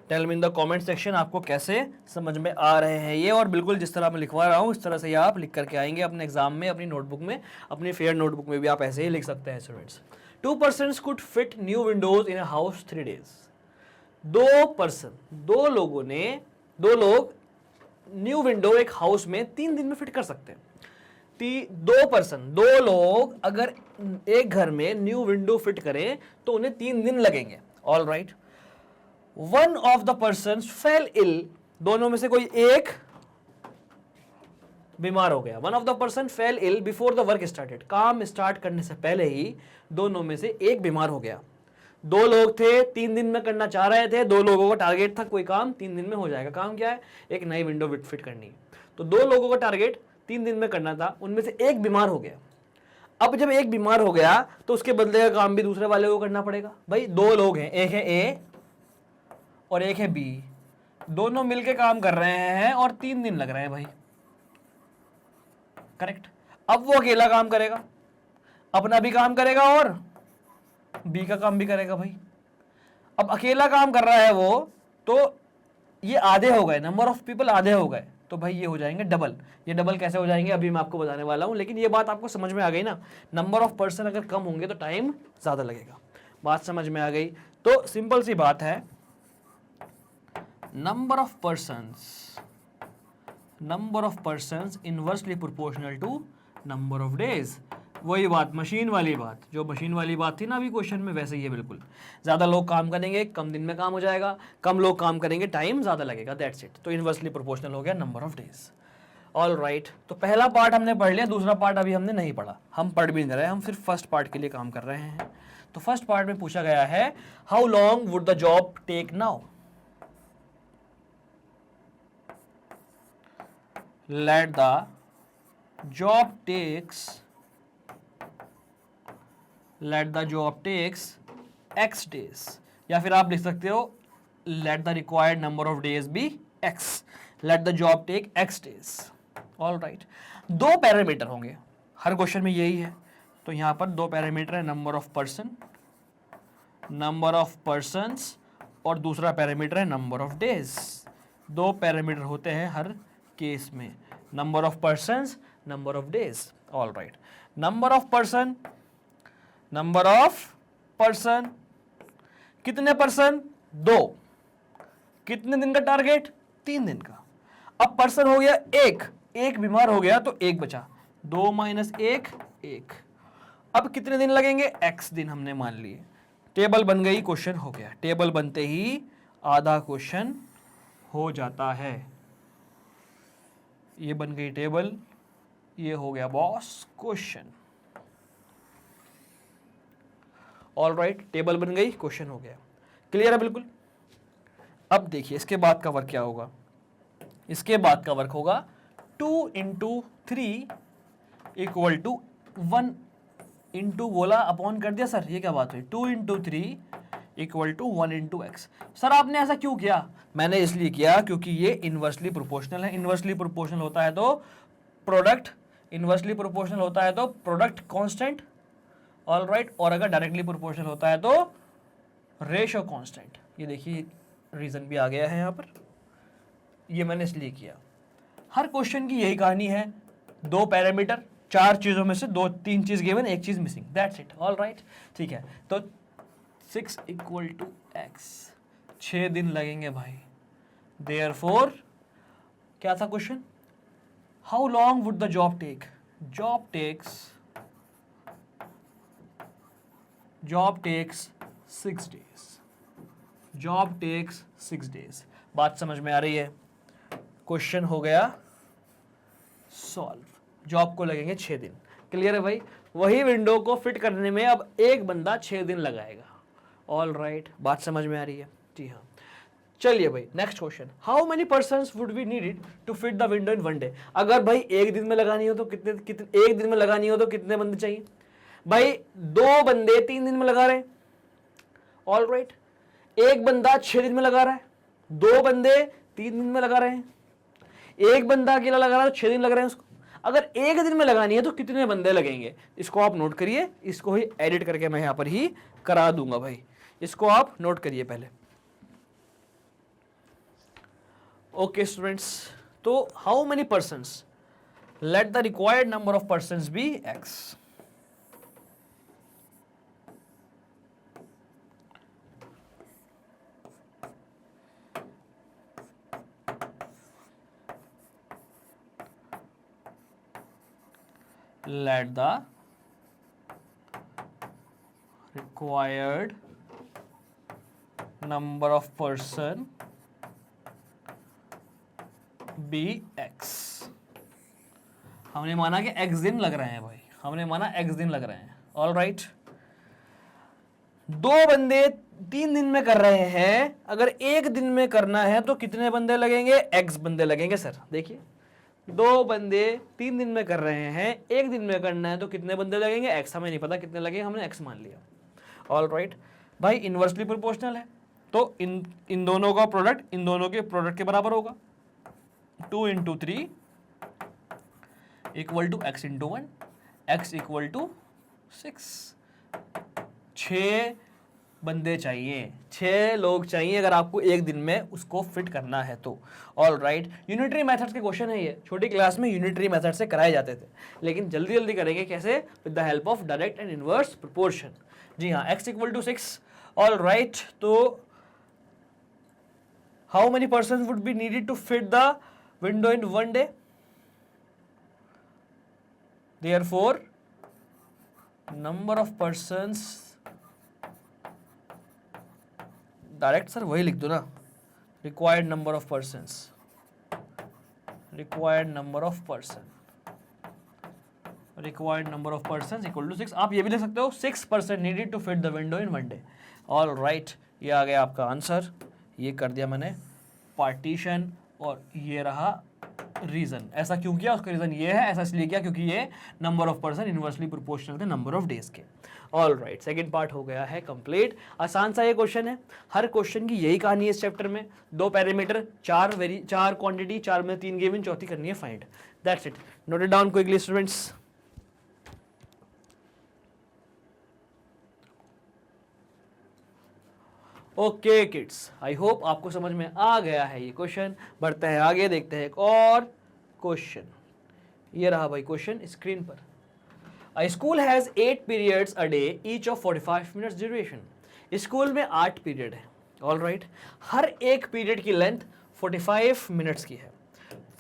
Tell me in the comment section आपको कैसे समझ में आ रहे हैं ये, और बिल्कुल जिस तरह मैं लिखवा रहा हूँ इस तरह से आप लिख करके आएंगे अपने एग्जाम में, अपनी नोटबुक में, अपनी फेयर नोटबुक में भी आप ऐसे ही लिख सकते हैं students. 2 persons could fit new windows in a house 3 days। 2 लोग न्यू विंडो एक हाउस में 3 दिन में फिट कर सकते हैं। 2 लोग अगर एक घर में न्यू विंडो फिट करें तो उन्हें 3 दिन लगेंगे। All right. One of the person fell ill, दोनों में से कोई एक बीमार हो गया। One of the person fell ill before the work started, काम स्टार्ट करने से पहले ही दोनों में से एक बीमार हो गया। 2 लोग थे, 3 दिन में करना चाह रहे थे, 2 लोगों का टारगेट था कोई काम 3 दिन में हो जाएगा। काम क्या है? एक नई विंडो फिट करनी। तो 2 लोगों का टारगेट 3 दिन में करना था, उनमें से एक बीमार हो गया। अब जब एक बीमार हो गया तो उसके बदले का काम भी दूसरे वाले को करना पड़ेगा। भाई 2 लोग हैं, एक है ए और एक है बी, दोनों मिलके काम कर रहे हैं और 3 दिन लग रहे हैं भाई, करेक्ट। अब वो अकेला काम करेगा, अपना भी काम करेगा और बी का काम भी करेगा भाई। अब अकेला काम कर रहा है वो, तो ये आधे हो गए, नंबर ऑफ पीपल आधे हो गए, तो भाई ये हो जाएंगे डबल। ये डबल कैसे हो जाएंगे अभी मैं आपको बताने वाला हूं, लेकिन ये बात आपको समझ में आ गई ना। नंबर ऑफ पर्सन अगर कम होंगे तो टाइम ज्यादा लगेगा। बात समझ में आ गई? तो सिंपल सी बात है, number of persons inversely proportional to number of days. वही बात, मशीन वाली बात, जो मशीन वाली बात थी ना अभी क्वेश्चन में, वैसे ही है बिल्कुल। ज्यादा लोग काम करेंगे कम दिन में काम हो जाएगा, कम लोग काम करेंगे टाइम ज्यादा लगेगा, दैट्स इट। तो इनवर्सली प्रोपोर्शनल हो गया number of days. All right. तो पहला पार्ट हमने पढ़ लिया, दूसरा पार्ट अभी हमने नहीं पढ़ा, हम पढ़ भी नहीं रहे, हम सिर्फ फर्स्ट पार्ट के लिए काम कर रहे हैं। तो फर्स्ट पार्ट में पूछा गया है, how long would the job take now. Let the job takes x days, या फिर आप लिख सकते हो let the required number of days be x, let the job take x days। All right। 2 parameter होंगे हर क्वेश्चन में, यही है। तो यहां पर 2 पैरामीटर है, नंबर ऑफ पर्सन्स और दूसरा पैरामीटर है नंबर ऑफ डेज। 2 पैरामीटर होते हैं हर केस में, number of persons, number of days. All right. Number of person, कितने पर्सन? 2। कितने दिन का टारगेट? 3 दिन का। अब पर्सन हो गया एक बीमार हो गया तो 1 बचा, 2 - 1 1। अब कितने दिन लगेंगे? x दिन हमने मान लिए। टेबल बन गई, क्वेश्चन हो गया। टेबल बनते ही आधा क्वेश्चन हो जाता है। ये बन गई टेबल, ये हो गया boss question. All right. Table बन गई, क्वेश्चन हो गया। क्लियर है बिल्कुल? अब देखिए इसके बाद का वर्क क्या होगा। इसके बाद का वर्क होगा 2 × 3 = 1 इंटू बोला अपॉन कर दिया। सर ये क्या बात हुई? 2 × 3 = 1 × x। सर आपने ऐसा क्यों किया? मैंने इसलिए किया क्योंकि ये इनवर्सली प्रोपोर्शनल है। इनवर्सली प्रोपोर्शनल होता है तो प्रोडक्ट, इनवर्सली प्रोपोर्शनल होता है तो प्रोडक्ट कांस्टेंट। All right. और अगर डायरेक्टली प्रोपोर्शनल होता है तो रेशो कांस्टेंट। ये देखिए रीजन भी आ गया है यहाँ पर, ये मैंने इसलिए किया। हर क्वेश्चन की यही कहानी है, 2 पैरामीटर, 4 चीजों में से 2-3 चीज गिवन, 1 चीज missing, that's it. All right, ठीक है। तो 6 = x, 6 दिन लगेंगे भाई। देयरफॉर क्या था question? How long would the job take? Job takes 6 days। Job takes 6 days। बात समझ में आ रही है? क्वेश्चन हो गया सॉल्व। जॉब को लगेंगे 6 दिन। क्लियर है भाई? वही विंडो को फिट करने में अब एक बंदा 6 दिन लगाएगा। All right. बात समझ में आ रही है? जी हाँ। चलिए भाई next question, how many persons would be needed to fit the window in 1 day? अगर भाई एक दिन में लगानी हो तो कितने एक दिन में लगानी हो तो कितने बंदे चाहिए? भाई 2 बंदे 3 दिन में लगा रहे हैं। All right. एक बंदा 6 दिन में लगा रहा है, 2 बंदे 3 दिन में लगा रहे हैं, एक बंदा अकेला लगा रहा है तो 6 दिन लग रहे हैं उसको। अगर एक दिन में लगानी है तो कितने बंदे लगेंगे, इसको आप नोट करिए, इसको ही एडिट करके मैं यहां पर ही करा दूंगा भाई, इसको आप नोट करिए पहले। ओके स्टूडेंट्स, तो how many persons, let the required number of persons be x। let the required number of person be x। हमने माना कि x दिन लग रहे हैं भाई, हमने माना x दिन लग रहे हैं। ऑल राइट, दो बंदे 3 दिन में कर रहे हैं, अगर एक दिन में करना है तो कितने बंदे लगेंगे, x बंदे लगेंगे सर। देखिए, दो बंदे 3 दिन में कर रहे हैं, एक दिन में करना है तो कितने बंदे लगेंगे, x। हमें नहीं पता कितने लगेंगे, हमने x मान लिया। ऑल राइट भाई, इनवर्सली प्रोपोर्शनल है तो इन दोनों का प्रोडक्ट इन दोनों के प्रोडक्ट के बराबर होगा। 2 × 3 equal to x × 1, x equal to 6। 6 बंदे चाहिए, 6 लोग चाहिए अगर आपको एक दिन में उसको फिट करना है तो। ऑल राइट, यूनिटरी मेथड्स के क्वेश्चन है ये, छोटी क्लास में यूनिटरी मेथड से कराए जाते थे, लेकिन जल्दी जल्दी करेंगे कैसे, with the help of direct and inverse proportion. जी हाँ, x equal to 6। All right, तो how many person would be needed to fit the window in 1 day? Therefore, number of persons, direct sir वही लिख दो ना, required number of persons, required number of person, required number of persons equal to 6। आप ये भी लिख सकते हो 6 person needed to fit the window in 1 day। All right, ये आ गया आपका आंसर, ये कर दिया मैंने पार्टीशन, और ये रहा रीजन। ऐसा क्यों किया, उसका रीजन ये है, ऐसा इसलिए किया क्योंकि ये number of person inversely proportional थे नंबर ऑफ डेज के। ऑल राइट, सेकेंड पार्ट हो गया है कंप्लीट। आसान सा ये क्वेश्चन है, हर क्वेश्चन की यही कहानी है इस चैप्टर में, 2 पैरामीटर, 4 क्वांटिटी, 4 में 3 गिवन, चौथी करनी है find. That's it, note it down quickly students. Okay kids, I hope आपको समझ में आ गया है ये क्वेश्चन। बढ़ते हैं आगे, देखते हैं एक और क्वेश्चन। ये रहा भाई क्वेश्चन स्क्रीन पर। A school has 8 periods a day, each of 45 minutes duration. School में 8 पीरियड है। ऑल राइट, हर एक पीरियड की लेंथ 45 मिनट्स की है।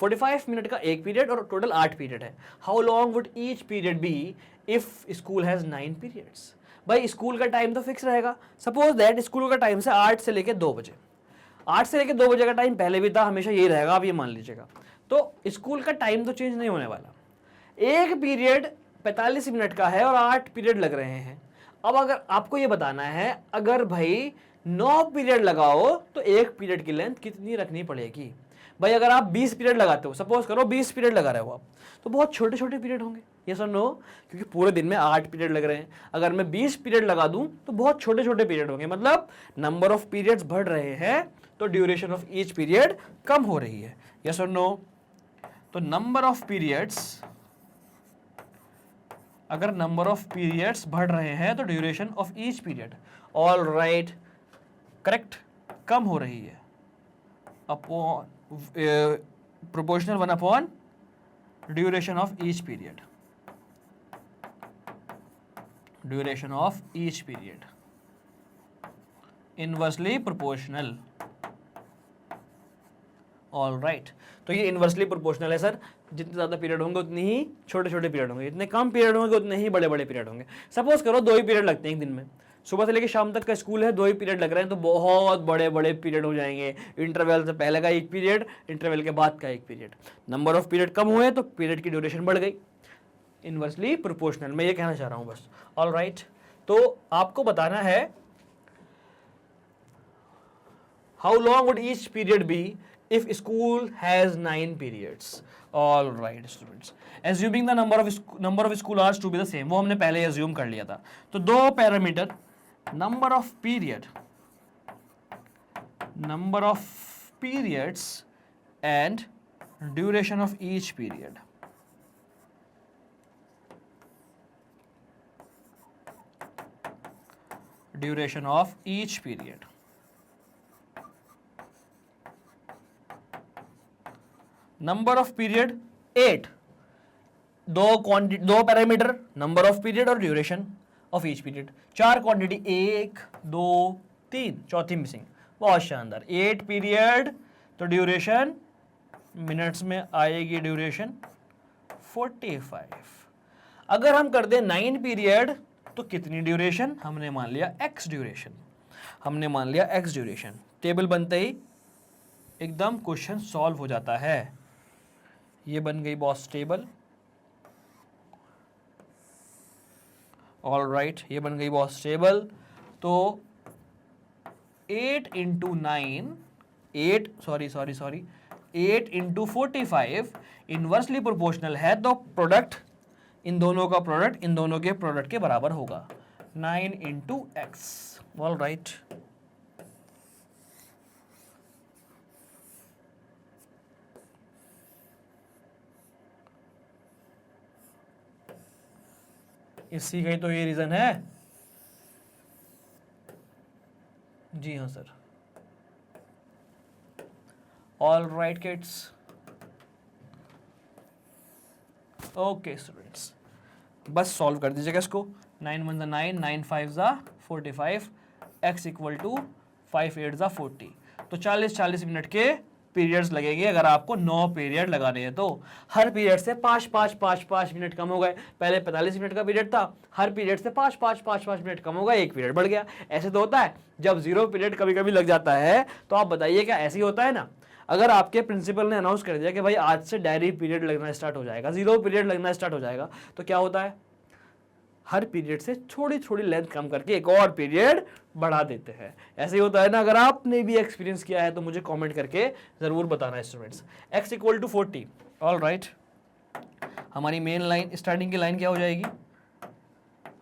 45 मिनट का एक पीरियड और टोटल 8 पीरियड है। How long would each period be if school has 9 periods? भाई स्कूल का टाइम तो फिक्स रहेगा, सपोज दैट स्कूल का टाइम से 8 से लेके 2 बजे, 8 से लेके 2 बजे का टाइम पहले भी था, हमेशा यही रहेगा, आप ये मान लीजिएगा। तो स्कूल का टाइम तो चेंज नहीं होने वाला। एक पीरियड 45 मिनट का है और 8 पीरियड लग रहे हैं। अब अगर आपको ये बताना है, अगर भाई 9 पीरियड लगाओ तो एक पीरियड की लेंथ कितनी रखनी पड़ेगी? भाई अगर आप 20 पीरियड लगाते हो, सपोज करो 20 पीरियड लगा रहे हो आप, तो बहुत छोटे छोटे पीरियड होंगे, यस और नो? क्योंकि पूरे दिन में 8 पीरियड लग रहे हैं। अगर मैं 20 पीरियड लगा दूं तो बहुत छोटे छोटे पीरियड होंगे, मतलब नंबर ऑफ पीरियड्स बढ़ रहे हैं तो ड्यूरेशन ऑफ ईच पीरियड कम हो रही है, यस और नो? तो नंबर ऑफ पीरियड्स, अगर नंबर ऑफ पीरियड्स बढ़ रहे हैं तो duration of each period, all right, correct, कम हो रही है upon proportional 1 upon duration of each period, duration of each period, inversely proportional. All right, तो ये इनवर्सली प्रोपोर्शनल है सर, जितने ज़्यादा पीरियड होंगे उतने ही छोटे छोटे पीरियड होंगे, जितने कम पीरियड होंगे उतने ही बड़े बड़े पीरियड होंगे। सपोज करो 2 ही पीरियड लगते हैं एक दिन में, सुबह से लेकर शाम तक का स्कूल है, 2 ही पीरियड लग रहे हैं, तो बहुत बड़े बड़े पीरियड हो जाएंगे। इंटरवल से पहले का 1 पीरियड, इंटरवल के बाद का 1 पीरियड। नंबर ऑफ पीरियड कम हुए तो पीरियड की ड्यूरेशन बढ़ गई, इनवर्सली प्रोपोर्शनल, मैं ये कहना चाह रहा हूँ बस। ऑल राइट, तो आपको बताना है how long would each period be if school has 9 periods. All right students, assuming the number of school hours to be the same, वो हमने पहले assume कर लिया था। तो 2 parameter, number of periods and duration of each period, duration of each period. Number of period 8, दो parameter, number of period और duration of each period. 4 quantity 1 2 3, चौथी मिसिंग। बहुत शानदार। 8 पीरियड तो ड्यूरेशन मिनट्स में आएगी, ड्यूरेशन 45। अगर हम कर दें 9 पीरियड तो कितनी ड्यूरेशन? हमने मान लिया x ड्यूरेशन, हमने मान लिया x ड्यूरेशन। टेबल बनते ही एकदम क्वेश्चन सॉल्व हो जाता है। ये बन गई बॉस टेबल। ऑल राइट, ये बन गई बॉस टेबल। तो 8 इंटू 9, 8 इंटू 45 इनवर्सली प्रोपोर्शनल है, तो प्रोडक्ट इन दोनों का प्रोडक्ट इन दोनों के प्रोडक्ट के बराबर होगा, 9 इंटू एक्स। ऑल राइट, इसी का ही तो ये रीजन है। जी हाँ sir. All right kids, okay students, बस सॉल्व कर दीजिएगा इसको। 9 1 ज़ा 9, 9 5 ज़ा 45, x इक्वल टू 5 8 ज़ा 40। तो 40 मिनट के पीरियड्स लगेंगे अगर आपको 9 पीरियड लगाने हैं तो। हर पीरियड से 5 मिनट कम हो गए। पहले 45 मिनट का पीरियड था, हर पीरियड से 5 मिनट कम हो गया, एक पीरियड बढ़ गया। ऐसे तो होता है जब 0 पीरियड कभी कभी लग जाता है। तो आप बताइए क्या ऐसे ही होता है ना? अगर आपके प्रिंसिपल ने अनाउंस कर दिया कि भाई आज से डायरी पीरियड लगना स्टार्ट हो जाएगा, 0 पीरियड लगना स्टार्ट हो जाएगा, तो क्या होता है? हर पीरियड से थोड़ी थोड़ी लेंथ कम करके एक और पीरियड बढ़ा देते हैं। ऐसे ही होता है ना? अगर आपने भी एक्सपीरियंस किया है तो मुझे कमेंट करके जरूर बताना students. x equal to 40। All right, हमारी मेन लाइन, स्टार्टिंग की लाइन क्या हो जाएगी?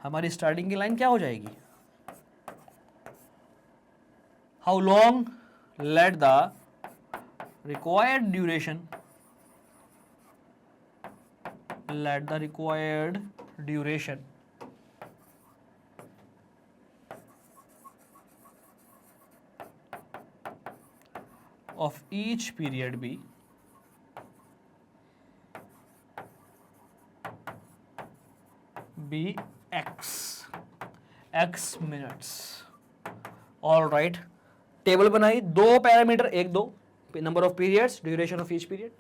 हमारी स्टार्टिंग की लाइन क्या हो जाएगी? How long late the required duration, let the required duration of each period be x minutes। All right, table बनाई, 2 parameter 1 2, number of periods, duration of each period,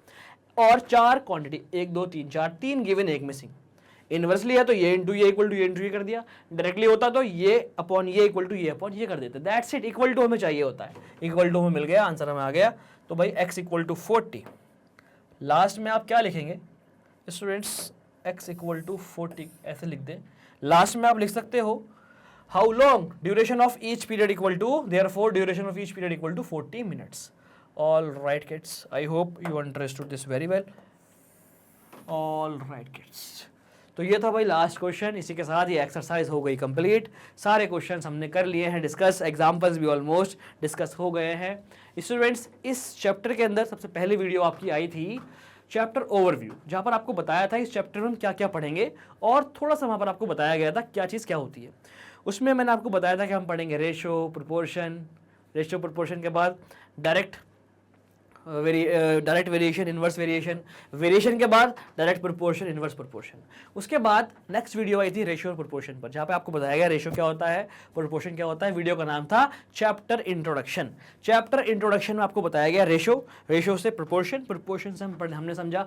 और 4 क्वांटिटी 1 2 3 4, 3 गिवन 1 मिसिंग। इनवर्सली है तो ये into ये equal to ये into ये कर दिया। डायरेक्टली होता तो ये अपॉन ये इक्वल टू ये अपॉन ये कर देते। दैट्स इट, इक्वल टू हमें चाहिए होता है। इक्वल टू हमें मिल गया, आंसर हमें आ गया। तो भाई x इक्वल टू 40। लास्ट में आप क्या लिखेंगे स्टूडेंट्स? x इक्वल टू 40 ऐसे लिख दें। लास्ट में आप लिख सकते हो how long duration of each period equal to, therefore duration of each period equal to 40 minutes. All right kids, I hope you understood this very well. All right kids, तो ये था भाई लास्ट क्वेश्चन। इसी के साथ ये exercise हो गई कंप्लीट। सारे क्वेश्चंस हमने कर लिए हैं डिस्कस, एग्जांपल्स भी ऑलमोस्ट डिस्कस हो गए हैं। स्टूडेंट्स, इस चैप्टर के अंदर सबसे पहली वीडियो आपकी आई थी चैप्टर ओवरव्यू, जहाँ पर आपको बताया था इस चैप्टर में हम क्या क्या पढ़ेंगे, और थोड़ा सा वहाँ पर आपको बताया गया था क्या चीज़ क्या होती है। उसमें मैंने आपको बताया था कि हम पढ़ेंगे रेशो प्रोपोर्शन के बाद direct variation, inverse variation, variation के बाद डायरेक्ट प्रोपोर्शन, इनवर्स प्रोपोर्शन। उसके बाद नेक्स्ट वीडियो आई थी रेशियो और प्रोपोर्शन पर, जहाँ पे आपको बताया गया रेशियो क्या होता है, प्रोपोर्शन क्या होता है। वीडियो का नाम था चैप्टर इंट्रोडक्शन। चैप्टर इंट्रोडक्शन में आपको बताया गया रेशियो से प्रोपोर्शन से हमने समझा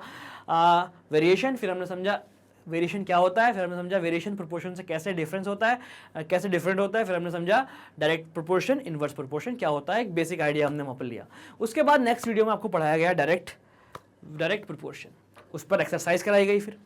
वेरिएशन, फिर हमने समझा वेरिएशन क्या होता है, फिर हमने समझा वेरिएशन प्रोपोर्शन से कैसे डिफरेंस होता है, कैसे डिफरेंट होता है, फिर हमने समझा डायरेक्ट प्रोपोर्शन, इनवर्स प्रोपोर्शन क्या होता है। एक बेसिक आइडिया हमने वहाँ पर लिया। उसके बाद नेक्स्ट वीडियो में आपको पढ़ाया गया डायरेक्ट प्रोपोर्शन, उस पर एक्सरसाइज कराई गई, फिर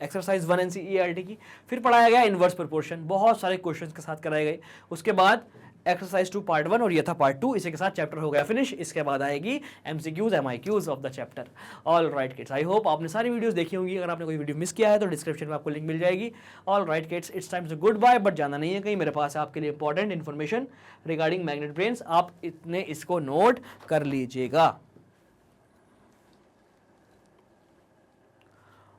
एक्सरसाइज 1 NCERT की। फिर पढ़ाया गया इनवर्स प्रोपोर्शन, बहुत सारे क्वेश्चंस के साथ कराए गए। उसके बाद एक्सरसाइज 2 पार्ट 1 और ये था पार्ट 2। इसी के साथ चैप्टर हो गया फिनिश। इसके बाद आएगी MCQs MIQs of the chapter. All right kids, I hope आपने सारी वीडियोस देखी होंगी। अगर आपने कोई वीडियो मिस किया है तो डिस्क्रिप्शन में आपको लिंक मिल जाएगी। All right kids, it's time to goodbye, but जाना नहीं है कहीं, मेरे पास आपके लिए important information regarding magnet brains, आप इतने इसको नोट कर लीजिएगा।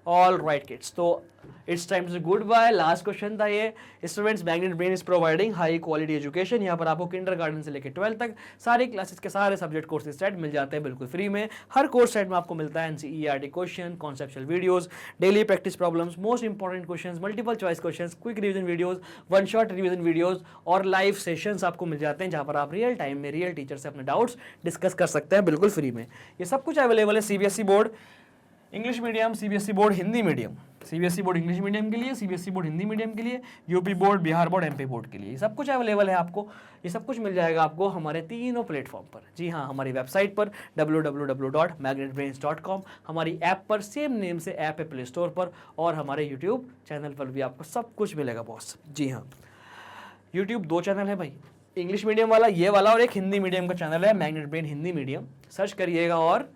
ऑल राइट किड्स, तो it's time to goodbye. Last question था ये, students magnet brain is providing high quality education. यहाँ पर आपको किंडरगार्टन से लेकर 12 तक सारे क्लासेस के सारे सब्जेक्ट कोर्सेज सेट मिल जाते हैं बिल्कुल फ्री में। हर कोर्स सेट में आपको मिलता है NCERT question, conceptual videos, daily practice problems, most important questions, multiple choice questions, quick revision videos, one shot revision videos और लाइव सेशंस आपको मिल जाते हैं, जहां पर आप रियल टाइम में रियल टीचर से अपने डाउट्स डिस्कस कर सकते हैं बिल्कुल फ्री में। ये सब कुछ अवेलेबल है CBSE board English medium, CBSE board Hindi medium, CBSE board English medium के लिए, सीबीएसई बोर्ड हिंदी मीडियम के लिए, UP board, Bihar board, MP board के लिए। ये सब कुछ अवेलेबल है आपको। ये सब कुछ मिल जाएगा आपको हमारे तीनों प्लेटफॉर्म पर। जी हाँ, हमारी वेबसाइट पर www.magnetbrains.com, हमारी ऐप पर, सेम नेम से ऐप है प्ले स्टोर पर, और हमारे यूट्यूब चैनल पर भी आपको सब कुछ मिलेगा बॉस। जी हाँ, यूट्यूब 2 चैनल है भाई, इंग्लिश मीडियम वाला ये वाला, और एक हिंदी मीडियम का चैनल है magnet brain Hindi medium. Search करिएगा और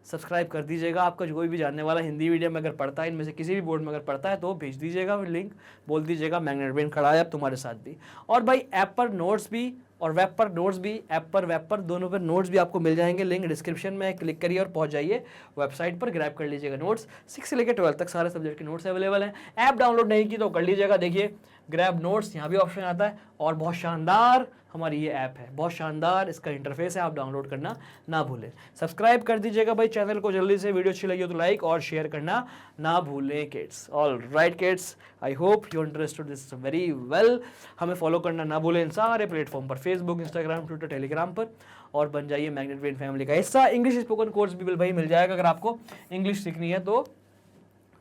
सब्सक्राइब कर दीजिएगा। आपका कोई भी जानने वाला हिंदी मीडियम में अगर पढ़ता है, इनमें से किसी भी बोर्ड में अगर पढ़ता है, तो भेज दीजिएगा लिंक, बोल दीजिएगा मैग्नेट ब्रेन खड़ा है अब तुम्हारे साथ भी। और भाई ऐप पर नोट्स भी और वेब पर नोट्स भी, ऐप पर वेब पर दोनों पर नोट्स भी आपको मिल जाएंगे। लिंक डिस्क्रिप्शन में क्लिक करिए और पहुंच जाइए वेबसाइट पर, ग्रैब कर लीजिएगा नोट्स। 6 से लेकर 12 तक सारे सब्जेक्ट के नोट्स अवेलेबल हैं। ऐप डाउनलोड नहीं की तो कर लीजिएगा, देखिए ग्रैब नोट्स यहाँ भी ऑप्शन आता है, और बहुत शानदार हमारी ये ऐप है, बहुत शानदार इसका इंटरफेस है, आप डाउनलोड करना ना भूलें। सब्सक्राइब कर दीजिएगा भाई चैनल को जल्दी से, वीडियो अच्छी लगी हो तो लाइक और शेयर करना ना भूलें kids. All right kids, I hope you understood this very well. हमें फॉलो करना ना भूलें इन सारे प्लेटफॉर्म पर, फेसबुक, इंस्टाग्राम, ट्विटर, टेलीग्राम पर, और बन जाइए मैग्नेट ब्रेन फैमिली का हिस्सा। इंग्लिश स्पोकन कोर्स भी भाई मिल जाएगा, अगर आपको इंग्लिश सीखनी है तो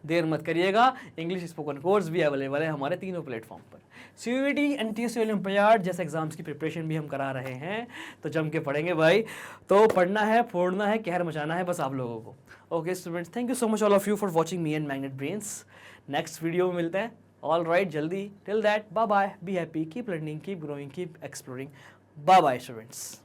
देर मत करिएगा। इंग्लिश स्पोकन कोर्स भी अवेलेबल है हमारे तीनों प्लेटफॉर्म पर। सीयूईटी, एनटीएससी ओलंपियाड जैसे एग्जाम्स की प्रिपरेशन भी हम करा रहे हैं, तो जम के पढ़ेंगे भाई। तो पढ़ना है, फोड़ना है, कहर मचाना है बस आप लोगों को। Okay students, thank you so much all of you for watching me and magnet brains. Next video में मिलते हैं। ऑल राइट, जल्दी। Till that, bye bye, be happy, keep learning, keep growing, keep exploring. Bye bye students.